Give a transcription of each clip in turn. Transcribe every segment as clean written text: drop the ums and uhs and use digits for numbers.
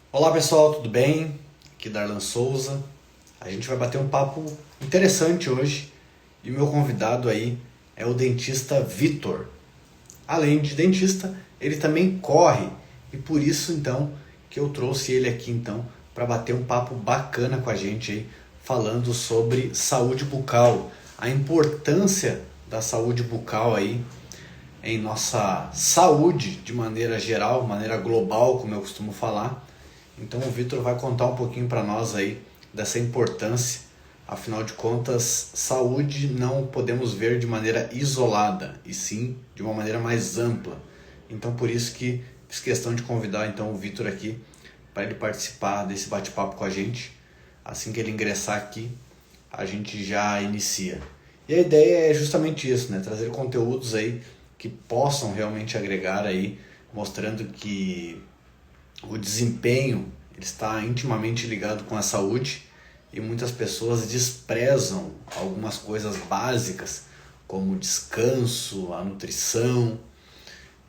Olá pessoal, tudo bem? Aqui é Darlan Souza. A gente vai bater um papo interessante hoje e o meu convidado aí é o dentista Vitor. Além de dentista, ele também corre e por isso então que eu trouxe ele aqui então para bater um papo bacana com a gente aí, falando sobre saúde bucal, a importância da saúde bucal aí em nossa saúde de maneira geral, maneira global, como eu costumo falar. Então o Vitor vai contar um pouquinho para nós aí dessa importância. Afinal de contas, saúde não podemos ver de maneira isolada, e sim de uma maneira mais ampla. Então por isso que fiz questão de convidar então o Vitor aqui para ele participar desse bate-papo com a gente. Assim que ele ingressar aqui, a gente já inicia. E a ideia é justamente isso, né? Trazer conteúdos aí que possam realmente agregar aí, mostrando que o desempenho ele está intimamente ligado com a saúde e muitas pessoas desprezam algumas coisas básicas como o descanso, a nutrição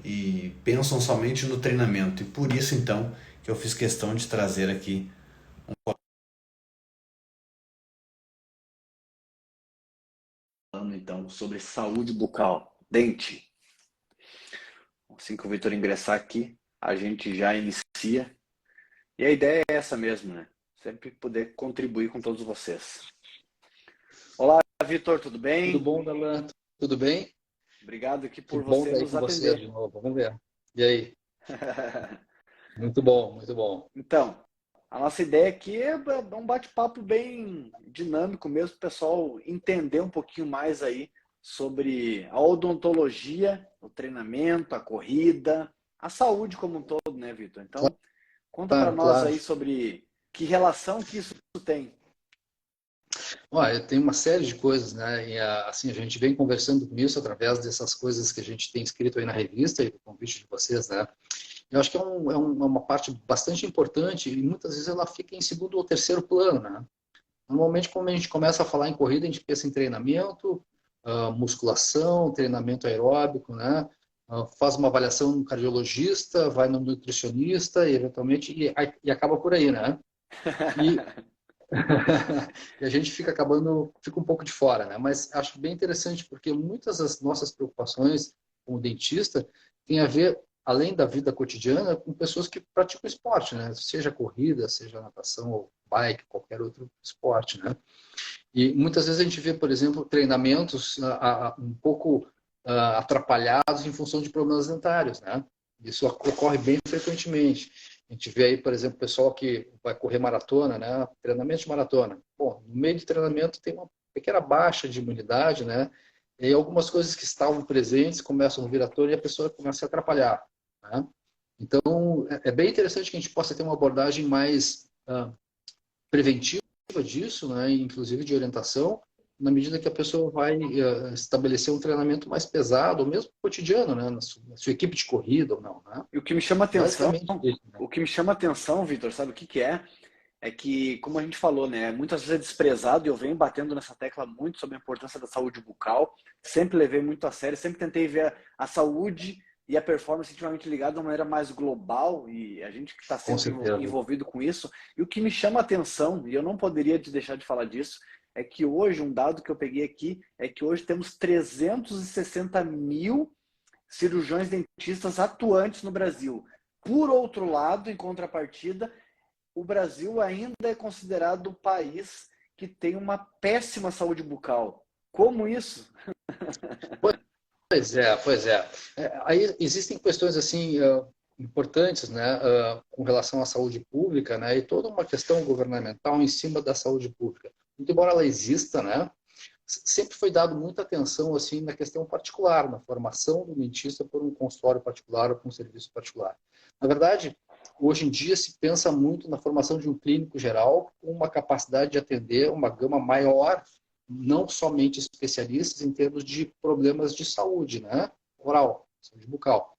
e pensam somente no treinamento. E por isso então que eu fiz questão de trazer aqui falando então sobre saúde bucal, dente. Assim que o Vitor ingressar aqui, a gente já inicia. E a ideia é essa mesmo, né? Sempre poder contribuir com todos vocês. Olá, Vitor, tudo Tudo bem? bom, Dalan? Tudo bem? Obrigado aqui Que por bom você estar aí nos com você atender. de novo. Vamos ver. E aí? Muito bom, muito bom. Então, a nossa ideia aqui é um bate-papo bem dinâmico mesmo, para o pessoal entender um pouquinho mais aí sobre a odontologia, o treinamento, a corrida, a saúde como um todo, né, Vitor? Então, conta para Claro, nós claro. aí sobre que relação que isso tem. Olha, tem uma série de coisas, né? E assim, a gente vem conversando com isso através dessas coisas que a gente tem escrito aí na revista e do convite de vocês, né? Eu acho que é uma parte bastante importante e muitas vezes ela fica em segundo ou terceiro plano, né? Normalmente, quando a gente começa a falar em corrida, a gente pensa em treinamento, musculação, treinamento aeróbico, né? Faz uma avaliação no cardiologista, vai no nutricionista e eventualmente e acaba por aí, né? E, e a gente fica um pouco de fora, né? Mas acho bem interessante porque muitas das nossas preocupações como dentista têm a ver, além da vida cotidiana, com pessoas que praticam esporte, né? Seja corrida, seja natação ou bike, qualquer outro esporte, né? E muitas vezes a gente vê, por exemplo, treinamentos um pouco atrapalhados em função de problemas dentários, né? Isso ocorre bem frequentemente. A gente vê aí, por exemplo, o pessoal que vai correr maratona, né? Treinamento de maratona. Bom, no meio de treinamento tem uma pequena baixa de imunidade, né? E algumas coisas que estavam presentes começam a vir à tona e a pessoa começa a atrapalhar, né? Então, é bem interessante que a gente possa ter uma abordagem mais preventiva disso, né, inclusive de orientação, na medida que a pessoa vai estabelecer um treinamento mais pesado, ou mesmo cotidiano, né, na sua equipe de corrida ou não, né? E o que me chama atenção, Basicamente isso, né? o que me chama atenção, Vitor, sabe o que que é? É que, como a gente falou, né, muitas vezes é desprezado e eu venho batendo nessa tecla muito sobre a importância da saúde bucal. Sempre levei muito a sério, sempre tentei ver a saúde e a performance intimamente ligadas de uma maneira mais global e a gente que está Com sempre certeza. envolvido com isso. E o que me chama atenção, e eu não poderia te deixar de falar disso, é que hoje, um dado que eu peguei aqui, é que hoje temos 360 mil cirurgiões dentistas atuantes no Brasil. Por outro lado, em contrapartida, o Brasil ainda é considerado um país que tem uma péssima saúde bucal. Como isso? Pois é, pois é. Aí existem questões assim importantes, né, com relação à saúde pública, né, e toda uma questão governamental em cima da saúde pública. Muito embora ela exista, né, sempre foi dado muita atenção assim na questão particular, na formação do dentista por um consultório particular ou por um serviço particular. Na verdade, hoje em dia se pensa muito na formação de um clínico geral com uma capacidade de atender uma gama maior, não somente especialistas em termos de problemas de saúde, né? Oral, saúde bucal.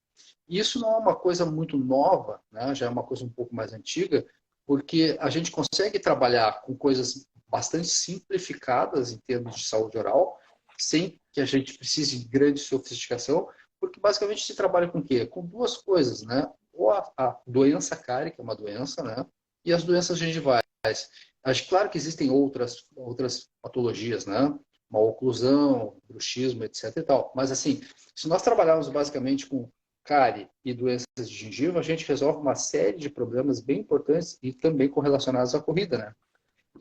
Isso não é uma coisa muito nova, né? Já é uma coisa um pouco mais antiga, porque a gente consegue trabalhar com coisas bastante simplificadas em termos de saúde oral, sem que a gente precise de grande sofisticação, porque basicamente se trabalha com o quê? Com duas coisas, né? ou a doença cárie, que é uma doença, né? E as doenças gengivais. Claro que existem outras patologias, né? Uma oclusão, bruxismo, etc. e tal. Mas, assim, se nós trabalharmos basicamente com cárie e doenças de gengiva, a gente resolve uma série de problemas bem importantes e também correlacionados à corrida, né?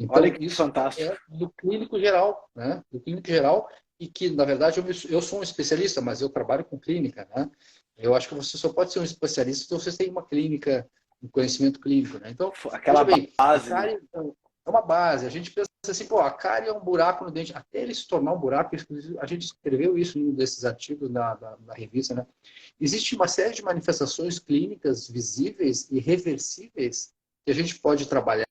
Olha Então, que isso fantástico. é do clínico geral, né? Do clínico geral, e que, na verdade, eu sou um especialista, mas eu trabalho com clínica, né? Eu acho que você só pode ser um especialista se você tem uma clínica, um conhecimento clínico, né? Então, Aquela veja bem, a base, né? cárie é uma base. A gente pensa assim, pô, a cárie é um buraco no dente. Até ele se tornar um buraco, a gente escreveu isso em um desses artigos na revista, né? Existe uma série de manifestações clínicas visíveis e reversíveis que a gente pode trabalhar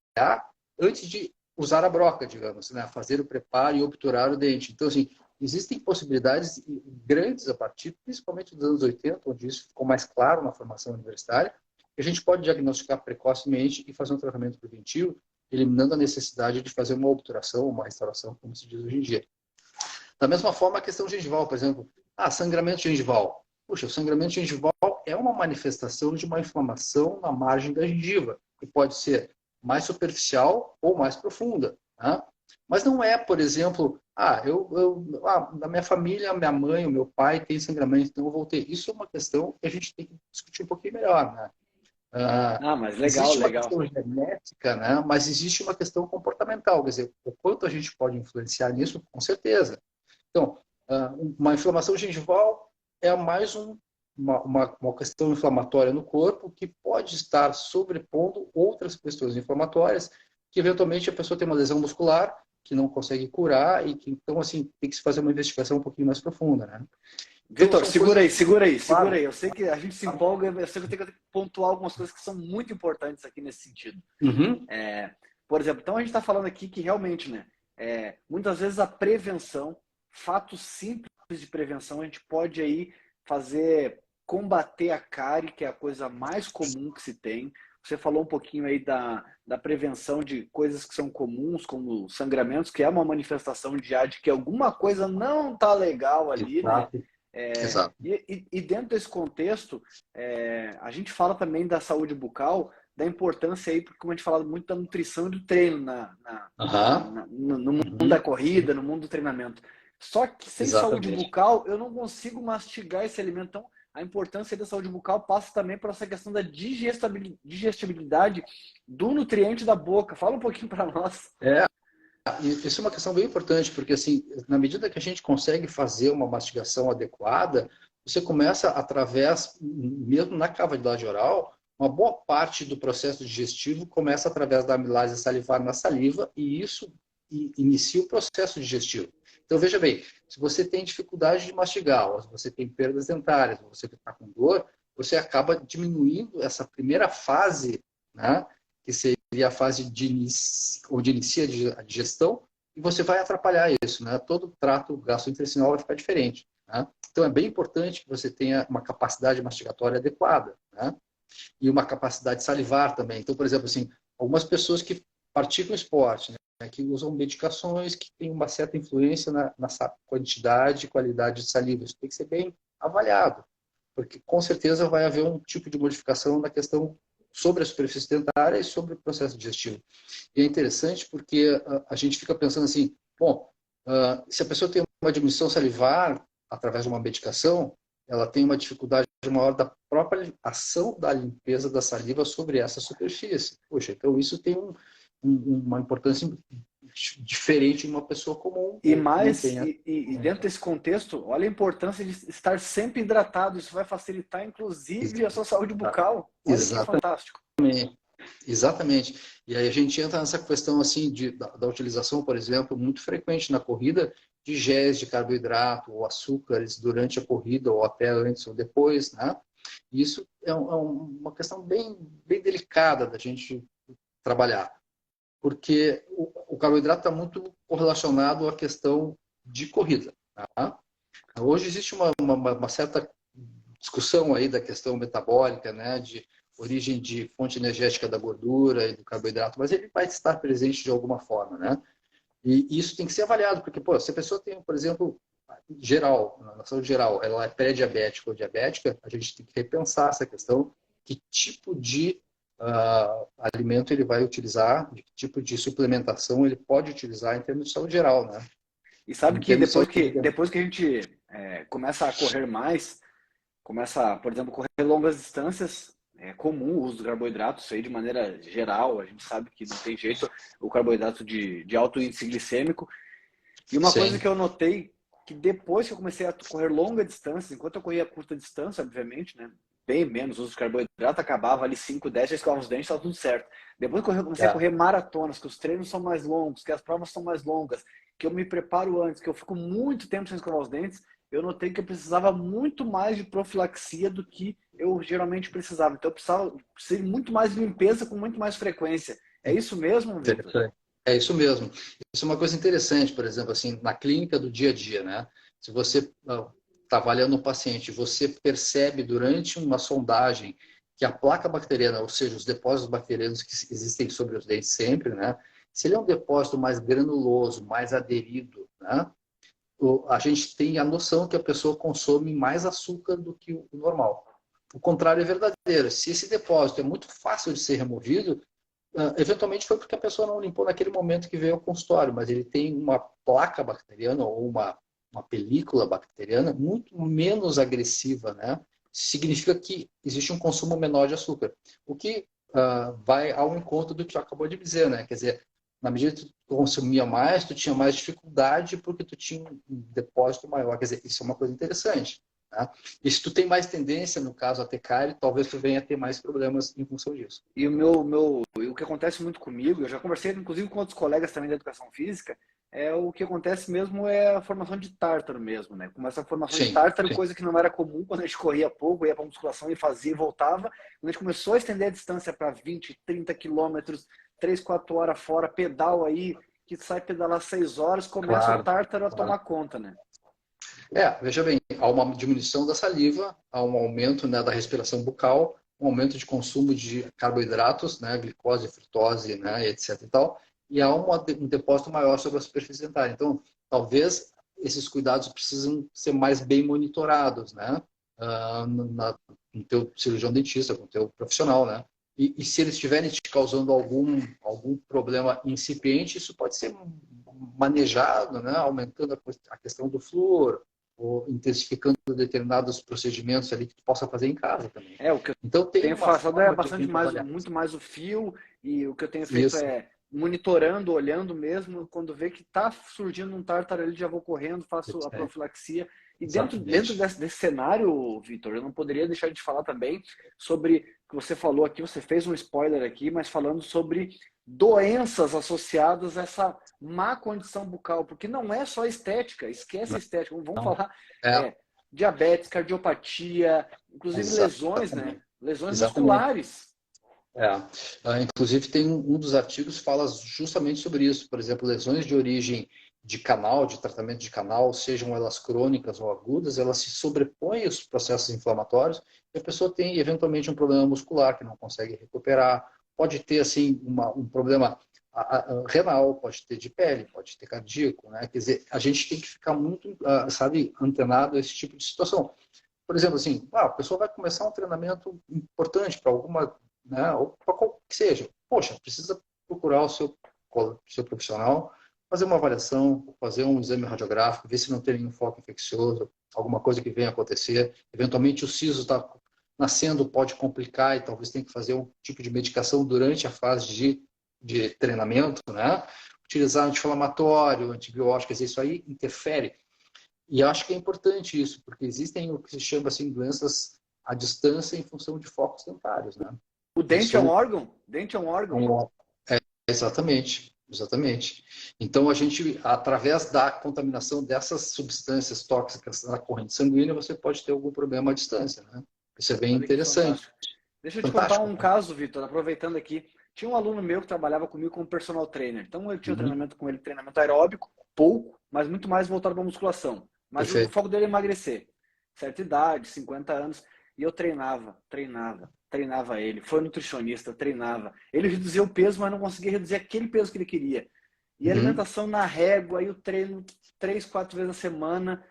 antes de usar a broca, digamos, né? Fazer o preparo e obturar o dente. Então, assim, existem possibilidades grandes a partir, principalmente dos anos 80, onde isso ficou mais claro na formação universitária, que a gente pode diagnosticar precocemente e fazer um tratamento preventivo, eliminando a necessidade de fazer uma obturação, uma restauração, como se diz hoje em dia. Da mesma forma, a questão gengival, por exemplo, sangramento gengival. Puxa, o sangramento gengival é uma manifestação de uma inflamação na margem da gengiva, que pode ser mais superficial ou mais profunda. Né? Mas não é, por exemplo, na minha família, minha mãe, o meu pai tem sangramento, então eu vou ter. Isso é uma questão que a gente tem que discutir um pouquinho melhor. Né? Mas legal, Existe uma legal. questão genética, né? Mas existe uma questão comportamental. Quer dizer, o quanto a gente pode influenciar nisso, com certeza. Então, uma inflamação gengival é mais uma questão inflamatória no corpo que pode estar sobrepondo outras questões inflamatórias que, eventualmente, a pessoa tem uma lesão muscular que não consegue curar e que, então, assim, tem que se fazer uma investigação um pouquinho mais profunda, né? Vitor, Então, segura aí, segura aí, claro, segura aí. Eu sei que a gente se empolga, eu sei que eu tenho que pontuar algumas coisas que são muito importantes aqui nesse sentido. Por exemplo, então a gente está falando aqui que realmente, né, muitas vezes a prevenção, fatos simples de prevenção, a gente pode aí combater a cárie, que é a coisa mais comum que se tem. Você falou um pouquinho aí da prevenção de coisas que são comuns, como sangramentos, que é uma manifestação de que alguma coisa não está legal ali, né? Exato. E dentro desse contexto, a gente fala também da saúde bucal, da importância aí, porque como a gente fala muito da nutrição e do treino no mundo da corrida, no mundo do treinamento. Só que sem saúde bucal, eu não consigo mastigar esse alimento. Então, a importância da saúde bucal passa também por essa questão da digestibilidade do nutriente da boca. Fala um pouquinho para nós. Isso é uma questão bem importante, porque assim, na medida que a gente consegue fazer uma mastigação adequada, você começa mesmo na cavidade oral, uma boa parte do processo digestivo começa através da amilase salivar na saliva e isso inicia o processo digestivo. Então, veja bem, se você tem dificuldade de mastigar, ou se você tem perdas dentárias, ou você está com dor, você acaba diminuindo essa primeira fase, né, que seria a fase de inicia a digestão, e você vai atrapalhar isso, né? Todo o trato gastrointestinal vai ficar diferente. Né? Então, é bem importante que você tenha uma capacidade mastigatória adequada, né? E uma capacidade salivar também. Então, por exemplo, assim, algumas pessoas que praticam esporte, né, que usam medicações que têm uma certa influência na quantidade e qualidade de saliva. Isso tem que ser bem avaliado, porque com certeza vai haver um tipo de modificação na questão sobre a superfície dentária e sobre o processo digestivo. E é interessante porque a gente fica pensando assim, bom, se a pessoa tem uma diminuição salivar através de uma medicação, ela tem uma dificuldade maior da própria ação da limpeza da saliva sobre essa superfície. Poxa, então isso tem uma importância diferente em uma pessoa comum. E dentro desse contexto, olha a importância de estar sempre hidratado. Isso vai facilitar, inclusive, a sua saúde bucal. Olha que fantástico. Exatamente. E aí a gente entra nessa questão assim da utilização, por exemplo, muito frequente na corrida de géis de carboidrato ou açúcares durante a corrida ou até antes ou depois, né? Isso é uma questão bem delicada da gente trabalhar, porque o carboidrato está muito correlacionado à questão de corrida. Tá? Hoje existe uma certa discussão aí da questão metabólica, né, de origem de fonte energética da gordura e do carboidrato, mas ele vai estar presente de alguma forma, né? E isso tem que ser avaliado, porque, pô, se a pessoa tem, por exemplo, na saúde geral, ela é pré-diabética ou diabética, a gente tem que repensar essa questão que tipo de alimento ele vai utilizar, de que tipo de suplementação ele pode utilizar em termos de saúde geral, né? E sabe Em que termos de saúde depois que a gente começa a correr mais, começa, por exemplo, a correr longas distâncias, é comum o uso do carboidrato, isso aí de maneira geral, a gente sabe que não tem jeito, o carboidrato de alto índice glicêmico. E uma coisa Sim. que eu notei, que depois que eu comecei a correr longa distância, enquanto eu corria curta distância, obviamente, né, bem menos uso de carboidrato, acabava ali 5, 10, já escovava os dentes, estava tudo certo. Depois que eu comecei a correr maratonas, que os treinos são mais longos, que as provas são mais longas, que eu me preparo antes, que eu fico muito tempo sem escovar os dentes, eu notei que eu precisava muito mais de profilaxia do que eu geralmente precisava. Então eu precisei muito mais de limpeza com muito mais frequência. É isso mesmo, Vitor? É isso mesmo. Isso é uma coisa interessante, por exemplo, assim, na clínica do dia a dia, né? Se você está avaliando um paciente, você percebe durante uma sondagem que a placa bacteriana, ou seja, os depósitos bacterianos que existem sobre os dentes sempre, né? Se ele é um depósito mais granuloso, mais aderido, né? A gente tem a noção que a pessoa consome mais açúcar do que o normal. O contrário é verdadeiro. Se esse depósito é muito fácil de ser removido, eventualmente foi porque a pessoa não limpou naquele momento que veio ao consultório, mas ele tem uma placa bacteriana ou uma película bacteriana muito menos agressiva, né? Significa que existe um consumo menor de açúcar. O que vai ao encontro do que tu acabou de dizer, né? Quer dizer, na medida que tu consumia mais, tu tinha mais dificuldade porque tu tinha um depósito maior. Quer dizer, isso é uma coisa interessante. Tá? E se tu tem mais tendência, no caso, a ter cárie, talvez tu venha a ter mais problemas em função disso. E o que acontece muito comigo, eu já conversei inclusive com outros colegas também da educação física, o que acontece mesmo é a formação de tártaro mesmo, né? Começa a formação de tártaro, coisa que não era comum quando a gente corria pouco, ia para musculação e fazia e voltava. Quando a gente começou a estender a distância para 20, 30 quilômetros, 3, 4 horas fora, pedal aí, que sai pedalar 6 horas, começa o tártaro a tomar conta, né? Veja bem, há uma diminuição da saliva, há um aumento, né, da respiração bucal, um aumento de consumo de carboidratos, né, glicose, frutose, né, etc. e tal, e há um depósito maior sobre a superfície dentária. Então, talvez esses cuidados precisam ser mais bem monitorados, né, no teu cirurgião dentista, com o teu profissional, né. E se eles estiverem te causando algum problema incipiente, isso pode ser manejado, né, aumentando a questão do flúor, ou intensificando determinados procedimentos ali que tu possa fazer em casa também. O que eu então, tenho passado é bastante mais, muito mais o fio, e o que eu tenho feito é monitorando, olhando mesmo, quando vê que está surgindo um tártaro ali, já vou correndo, faço a profilaxia. E dentro desse cenário, Vitor, eu não poderia deixar de falar também sobre, que você falou aqui, você fez um spoiler aqui, mas falando sobre doenças associadas a essa má condição bucal, porque não é só estética, esquece a estética, vamos falar diabetes, cardiopatia, inclusive lesões, né? Lesões musculares. Inclusive tem um dos artigos que fala justamente sobre isso, por exemplo, lesões de origem de canal, de tratamento de canal, sejam elas crônicas ou agudas, elas se sobrepõem aos processos inflamatórios e a pessoa tem eventualmente um problema muscular que não consegue recuperar, pode ter assim um problema renal, pode ter de pele, pode ter cardíaco, né? Quer dizer, a gente tem que ficar muito, antenado a esse tipo de situação. Por exemplo, assim, a pessoa vai começar um treinamento importante para alguma, né, ou para qual que seja. Poxa, precisa procurar o seu profissional, fazer uma avaliação, fazer um exame radiográfico, ver se não tem nenhum foco infeccioso, alguma coisa que venha a acontecer. Eventualmente o siso está nascendo, pode complicar e talvez tenha que fazer um tipo de medicação durante a fase de treinamento, né? Utilizar anti-inflamatório, antibiótico, isso aí interfere. E eu acho que é importante isso, porque existem o que se chama assim doenças à distância em função de focos dentários, né? O dente é um órgão? Dente é um órgão? Exatamente. Então, a gente, através da contaminação dessas substâncias tóxicas na corrente sanguínea, você pode ter algum problema à distância, né? Isso é bem interessante. Deixa eu te contar um caso, Vitor, aproveitando aqui. Tinha um aluno meu que trabalhava comigo como personal trainer. Então, eu tinha treinamento com ele, treinamento aeróbico, pouco, mas muito mais voltado para musculação. Mas o foco dele é emagrecer. Certa idade, 50 anos. E eu treinava ele. Foi nutricionista, treinava. Ele reduzia o peso, mas não conseguia reduzir aquele peso que ele queria. E a alimentação na régua, aí o treino 3, 4 vezes a semana.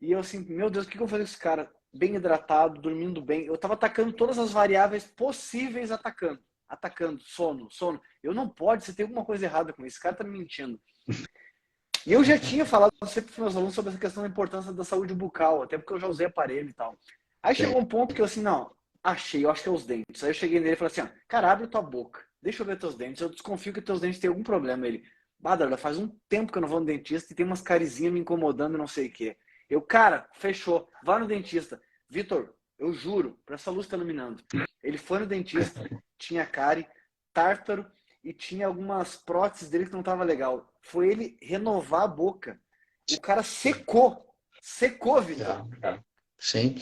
E eu assim, meu Deus, o que eu vou fazer com esse cara? bem hidratado, dormindo bem. Eu estava atacando todas as variáveis possíveis, atacando, sono. Eu não pode, você tem alguma coisa errada com isso, esse cara tá me mentindo. E eu já tinha falado sempre para os meus alunos sobre essa questão da importância da saúde bucal, até porque eu já usei aparelho e tal. Aí chegou um ponto que eu assim, não, achei, eu acho que é os dentes. Aí eu cheguei nele e falei assim, ó, cara, abre tua boca, deixa eu ver teus dentes, eu desconfio que teus dentes têm algum problema. Ele, Darla, faz um tempo que eu não vou no dentista e tem umas carizinhas me incomodando e não sei o quê. Eu, cara, fechou, vá no dentista. Vitor, eu juro, para essa luz tá iluminando. Ele foi no dentista, tinha cárie, tártaro e tinha algumas próteses dele que não tava legal. Foi ele renovar a boca. O cara secou, Vitor. Sim,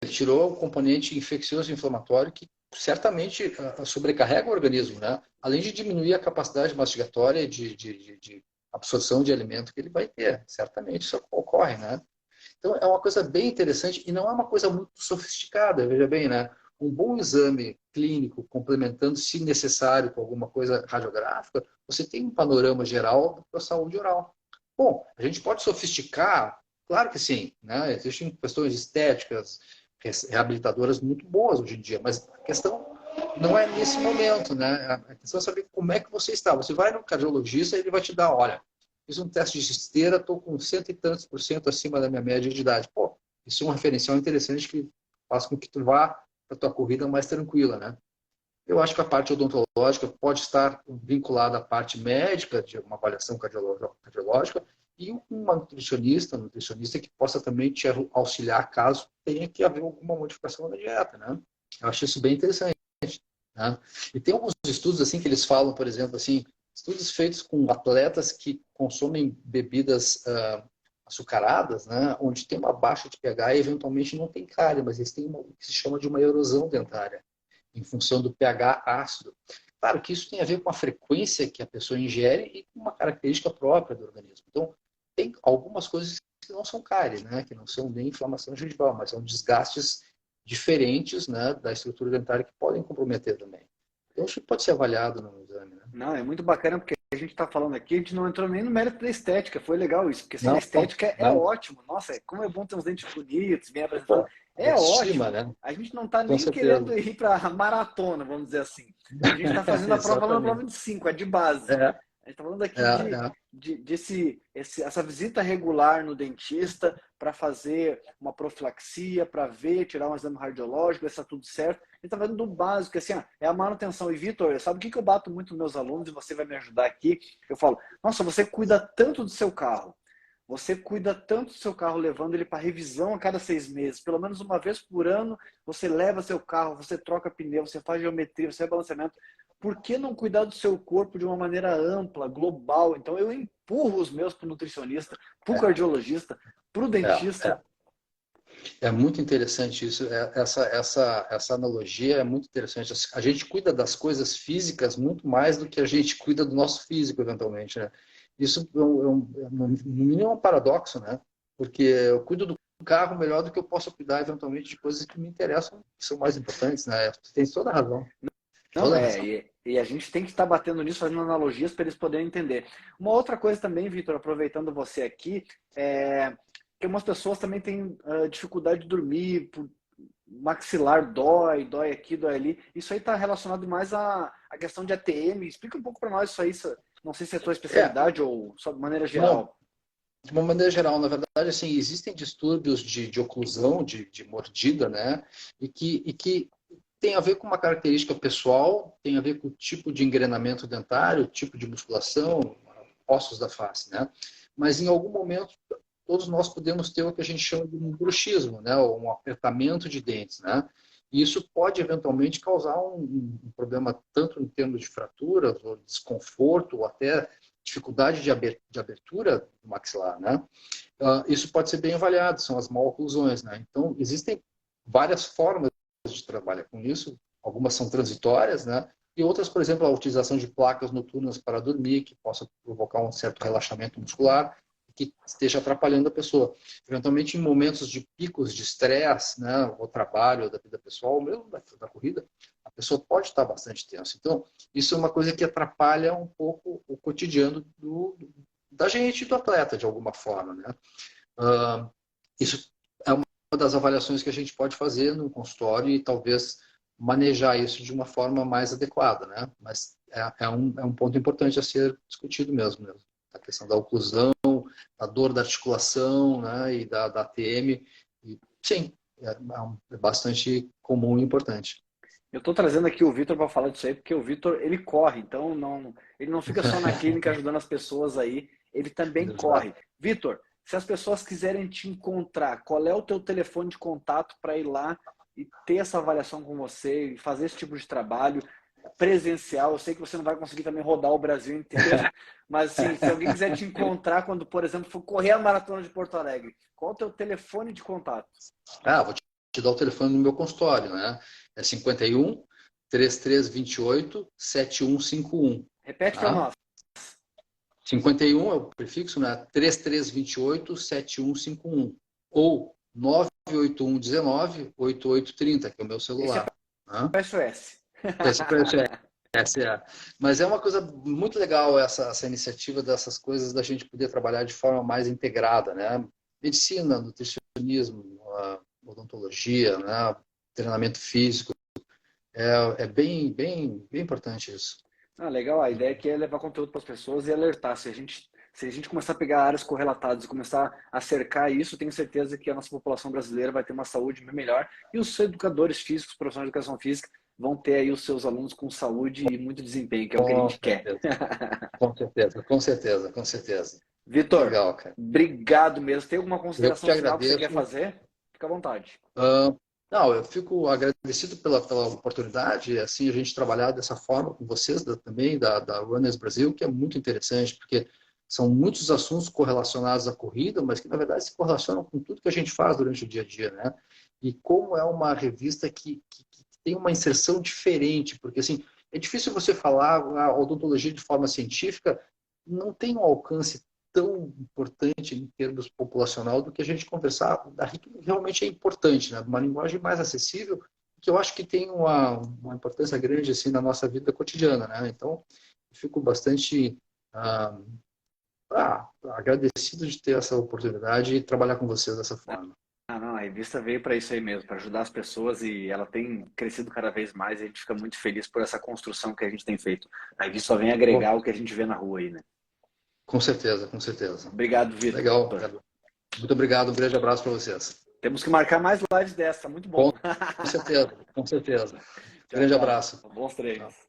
ele tirou o componente infeccioso e inflamatório que certamente sobrecarrega o organismo, né? Além de diminuir a capacidade mastigatória de absorção de alimento que ele vai ter. Certamente isso ocorre, né? Então, é uma coisa bem interessante e não é uma coisa muito sofisticada, veja bem, né? Um bom exame clínico, complementando, se necessário, com alguma coisa radiográfica, você tem um panorama geral da saúde oral. Bom, a gente pode sofisticar, claro que sim, né? Existem questões estéticas, reabilitadoras muito boas hoje em dia, mas a questão não é nesse momento, né? A questão é saber como é que você está. Você vai no cardiologista e ele vai te dar, olha, fiz um teste de esteira, estou com 100 e tantos por cento acima da minha média de idade. Pô, isso é um referencial interessante que faz com que tu vá para a tua corrida mais tranquila, né? Eu acho que a parte odontológica pode estar vinculada à parte médica, de uma avaliação cardiológica, e uma nutricionista que possa também te auxiliar caso tenha que haver alguma modificação na dieta, né? Eu acho isso bem interessante, né? E tem alguns estudos assim que eles falam, por exemplo, assim, estudos feitos com atletas que consomem bebidas açucaradas, né, onde tem uma baixa de pH e eventualmente não tem cárie, mas eles têm o que se chama de uma erosão dentária, em função do pH ácido. Claro que isso tem a ver com a frequência que a pessoa ingere e com uma característica própria do organismo. Então, tem algumas coisas que não são cárie, né, que não são nem inflamação gengival, mas são desgastes diferentes, né, da estrutura dentária que podem comprometer também. Então, acho que pode ser avaliado no exame, né? Não, é muito bacana porque a gente está falando aqui, a gente não entrou nem no mérito da estética, foi legal isso, porque assim, a estética é ótimo. Nossa, como é bom ter uns dentes bonitos, bem apresentados. É ótimo. Né? A gente não está nem querendo ir para maratona, vamos dizer assim. A gente está fazendo a prova na prova de 5, é de base. A gente está falando aqui essa visita regular no dentista para fazer uma profilaxia, para ver, tirar um exame radiológico, ver se está tudo certo. A gente está falando do básico, assim, é a manutenção. E, Vitor, sabe o que eu bato muito nos meus alunos, e você vai me ajudar aqui? Eu falo, nossa, você cuida tanto do seu carro. Você cuida tanto do seu carro, levando ele para revisão a cada 6 meses. Pelo menos uma vez por ano, você leva seu carro, você troca pneu, você faz geometria, você faz balanceamento. Por que não cuidar do seu corpo de uma maneira ampla, global? Então, eu empurro os meus para o nutricionista, para o cardiologista, para o dentista. É muito interessante isso. Essa analogia é muito interessante. A gente cuida das coisas físicas muito mais do que a gente cuida do nosso físico, eventualmente, né? Isso no mínimo é um paradoxo, né? Porque eu cuido do carro melhor do que eu posso cuidar, eventualmente, de coisas que me interessam, que são mais importantes, né? Você tem toda a razão. Não, e a gente tem que estar batendo nisso, fazendo analogias para eles poderem entender. Uma outra coisa também, Vitor, aproveitando você aqui, que algumas pessoas também têm dificuldade de dormir, maxilar dói aqui, dói ali. Isso aí está relacionado mais à questão de ATM. Explica um pouco para nós isso aí, não sei se é a tua especialidade ou só de maneira geral. Não. De uma maneira geral, na verdade, assim, existem distúrbios de oclusão, de mordida, né? E que tem a ver com uma característica pessoal, tem a ver com o tipo de engrenamento dentário, tipo de musculação, ossos da face, né? Mas em algum momento, todos nós podemos ter o que a gente chama de um bruxismo, né? Ou um apertamento de dentes, né? E isso pode eventualmente causar um problema tanto em termos de fraturas, ou desconforto, ou até dificuldade de abertura do maxilar, né? Isso pode ser bem avaliado, são as maloclusões, né? Então, existem várias formas de trabalhar com isso, algumas são transitórias, né? E outras, por exemplo, a utilização de placas noturnas para dormir, que possa provocar um certo relaxamento muscular, que esteja atrapalhando a pessoa. Eventualmente, em momentos de picos de estresse, né, ou trabalho, ou da vida pessoal, ou mesmo da corrida, a pessoa pode estar bastante tensa. Então, isso é uma coisa que atrapalha um pouco o cotidiano da gente, do atleta, de alguma forma, né? Isso é das avaliações que a gente pode fazer no consultório e talvez manejar isso de uma forma mais adequada, né? Mas é um ponto importante a ser discutido mesmo. A questão da oclusão, da dor da articulação, né? E da ATM. E, sim, é bastante comum e importante. Eu estou trazendo aqui o Vitor para falar disso aí, porque o Vitor, ele corre, então ele não fica só na clínica ajudando as pessoas aí, ele também corre. Vitor, se as pessoas quiserem te encontrar, qual é o teu telefone de contato para ir lá e ter essa avaliação com você e fazer esse tipo de trabalho presencial? Eu sei que você não vai conseguir também rodar o Brasil inteiro, mas assim, se alguém quiser te encontrar quando, por exemplo, for correr a Maratona de Porto Alegre, qual é o teu telefone de contato? Vou te dar o telefone no meu consultório, né? É 51 3328 7151. Repete para nós. 51 é o prefixo, né? 3328 7151. Ou 981 19 8830, que é o meu celular. Esse é o SOS. Esse é SOS. Mas é uma coisa muito legal essa iniciativa dessas coisas, da gente poder trabalhar de forma mais integrada, né? Medicina, nutricionismo, odontologia, né? Treinamento físico. É bem importante isso. Legal, a ideia aqui é levar conteúdo para as pessoas e alertar. Se a gente começar a pegar áreas correlatadas e começar a cercar isso, tenho certeza que a nossa população brasileira vai ter uma saúde melhor e os educadores físicos, profissionais de educação física, vão ter aí os seus alunos com saúde e muito desempenho, que é o que a gente quer. Com certeza. Vitor, legal, cara. Obrigado mesmo. Tem alguma consideração final que você quer fazer? Fica à vontade. Não, eu fico agradecido pela oportunidade, assim, a gente trabalhar dessa forma com vocês também, da Runners Brasil, que é muito interessante, porque são muitos assuntos correlacionados à corrida, mas que, na verdade, se correlacionam com tudo que a gente faz durante o dia a dia, né? E como é uma revista que tem uma inserção diferente, porque, assim, é difícil você falar a odontologia de forma científica, não tem um alcance tão importante em termos populacional do que a gente conversar, que realmente é importante, né? Uma linguagem mais acessível, que eu acho que tem uma importância grande assim na nossa vida cotidiana, né? Então, eu fico bastante agradecido de ter essa oportunidade e trabalhar com vocês dessa forma. A revista veio para isso aí mesmo, para ajudar as pessoas, e ela tem crescido cada vez mais, e a gente fica muito feliz por essa construção que a gente tem feito. A revista só vem agregar o que a gente vê na rua aí, né? Com certeza. Obrigado, Vitor. Legal. Muito obrigado, um grande abraço para vocês. Temos que marcar mais lives dessa, muito bom. Com certeza. Grande abraço. Bons treinos.